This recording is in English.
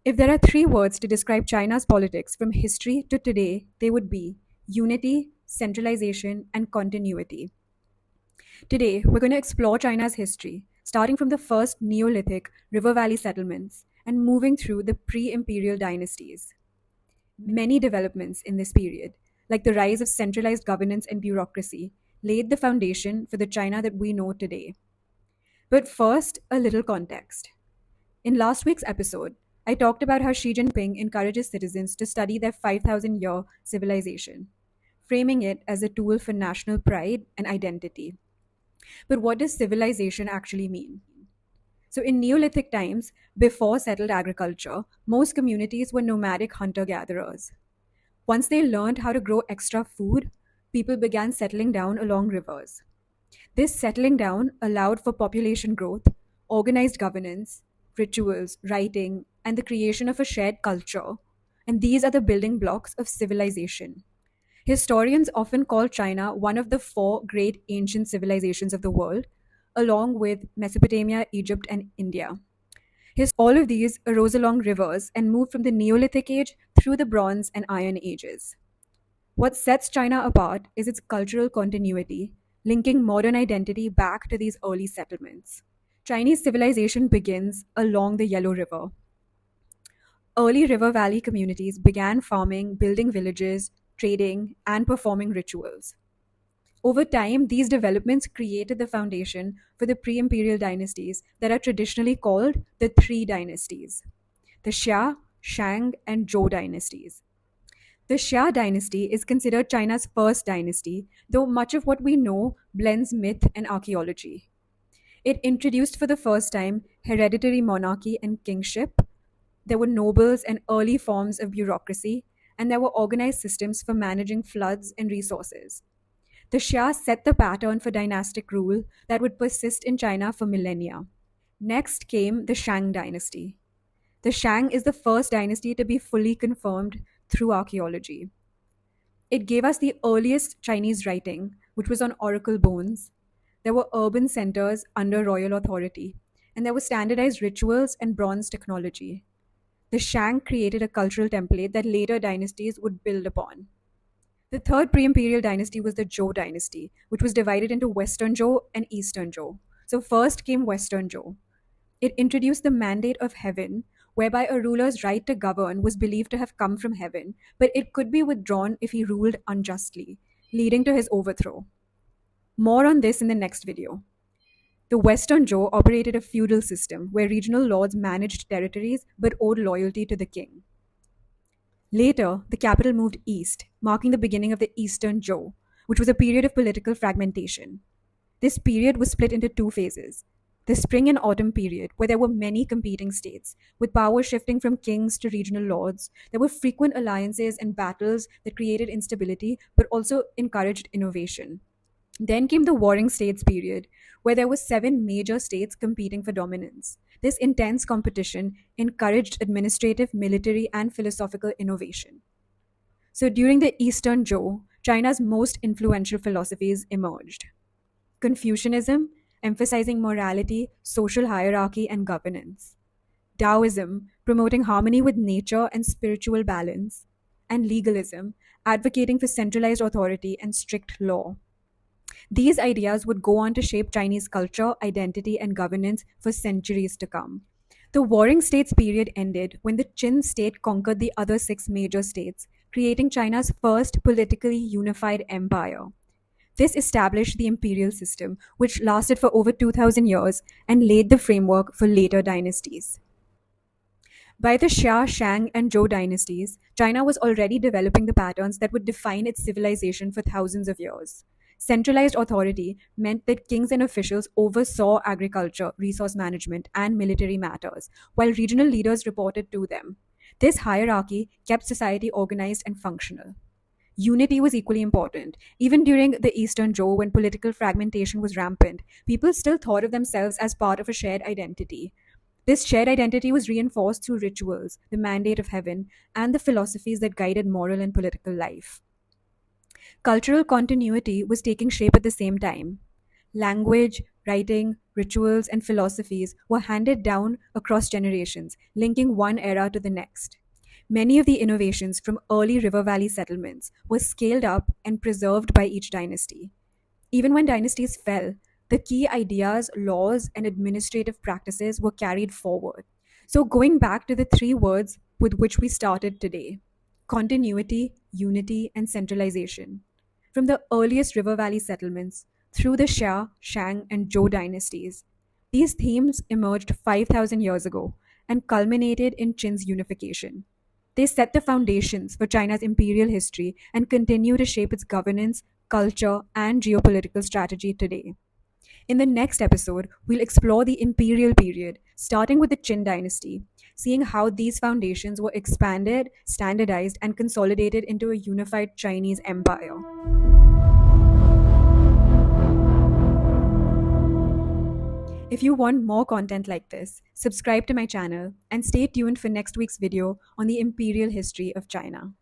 If there are three words to describe China's politics from history to today, they would be unity, centralization, and continuity. Today, we're going to explore China's history, starting from the first Neolithic river valley settlements and moving through the pre imperial dynasties. Many developments in this period, like the rise of centralized governance and bureaucracy, laid the foundation for the China that we know today. But first, a little context. In last week's episode, I talked about how Xi Jinping encourages citizens to study their 5,000-year civilization, framing it as a tool for national pride and identity. But what does civilization actually mean? So, in Neolithic times, before settled agriculture, most communities were nomadic hunter gatherers. Once they learned how to grow extra food, people began settling down along rivers. This settling down allowed for population growth, organized governance, rituals, writing, and the creation of a shared culture. And these are the building blocks of civilization. Historians often call China one of the four great ancient civilizations of the world, along with Mesopotamia, Egypt, and India. All of these arose along rivers and moved from the Neolithic age through the Bronze and Iron ages. What sets China apart is its cultural continuity, linking modern identity back to these early settlements. Chinese civilization begins along the Yellow River. Early river valley communities began farming, building villages, trading, and performing rituals. Over time, these developments created the foundation for the pre imperial dynasties that are traditionally called the three dynasties: the Xia, Shang, and Zhou dynasties. The Xia dynasty is considered China's first dynasty, though much of what we know blends myth and archaeology. It introduced for the first time hereditary monarchy and kingship. There were nobles and early forms of bureaucracy, and there were organized systems for managing floods and resources. The Xia set the pattern for dynastic rule that would persist in China for millennia. Next came the Shang Dynasty. The Shang is the first dynasty to be fully confirmed through archaeology. It gave us the earliest Chinese writing, which was on oracle bones. There were urban centers under royal authority, and there were standardized rituals and bronze technology. The Shang created a cultural template that later dynasties would build upon. The third pre imperial dynasty was the Zhou Dynasty, which was divided into Western Zhou and Eastern Zhou. So, first came Western Zhou. It introduced the mandate of heaven, whereby a ruler's right to govern was believed to have come from heaven, but it could be withdrawn if he ruled unjustly, leading to his overthrow. More on this in the next video. The Western Zhou operated a feudal system where regional lords managed territories but owed loyalty to the king. Later, the capital moved east, marking the beginning of the Eastern Zhou, which was a period of political fragmentation. This period was split into two phases: the spring and autumn period, where there were many competing states, with power shifting from kings to regional lords. There were frequent alliances and battles that created instability but also encouraged innovation. Then came the Warring States period, where there were seven major states competing for dominance. This intense competition encouraged administrative, military, and philosophical innovation. So during the Eastern Zhou, China's most influential philosophies emerged: Confucianism, emphasizing morality, social hierarchy, and governance; Daoism, promoting harmony with nature and spiritual balance; and legalism, advocating for centralized authority and strict law. These ideas would go on to shape Chinese culture, identity, and governance for centuries to come. The Warring States period ended when the Qin state conquered the other six major states, creating China's first politically unified empire. This established the imperial system, which lasted for over 2,000 years and laid the framework for later dynasties. By the Xia, Shang, and Zhou dynasties, China was already developing the patterns that would define its civilization for thousands of years. Centralized authority meant that kings and officials oversaw agriculture, resource management, and military matters, while regional leaders reported to them. This hierarchy kept society organized and functional. Unity was equally important. Even during the Eastern Zhou, when political fragmentation was rampant, people still thought of themselves as part of a shared identity. This shared identity was reinforced through rituals, the mandate of heaven, and the philosophies that guided moral and political life. Cultural continuity was taking shape at the same time. Language, writing, rituals, and philosophies were handed down across generations, linking one era to the next. Many of the innovations from early river valley settlements were scaled up and preserved by each dynasty. Even when dynasties fell, the key ideas, laws, and administrative practices were carried forward. So, going back to the three words with which we started today: continuity, unity, and centralization. From the earliest river valley settlements through the Xia, Shang, and Zhou dynasties, these themes emerged 5,000 years ago and culminated in Qin's unification. They set the foundations for China's imperial history and continue to shape its governance, culture, and geopolitical strategy today. In the next episode, we'll explore the imperial period, starting with the Qin dynasty, seeing how these foundations were expanded, standardized, and consolidated into a unified Chinese empire. If you want more content like this, subscribe to my channel and stay tuned for next week's video on the imperial history of China.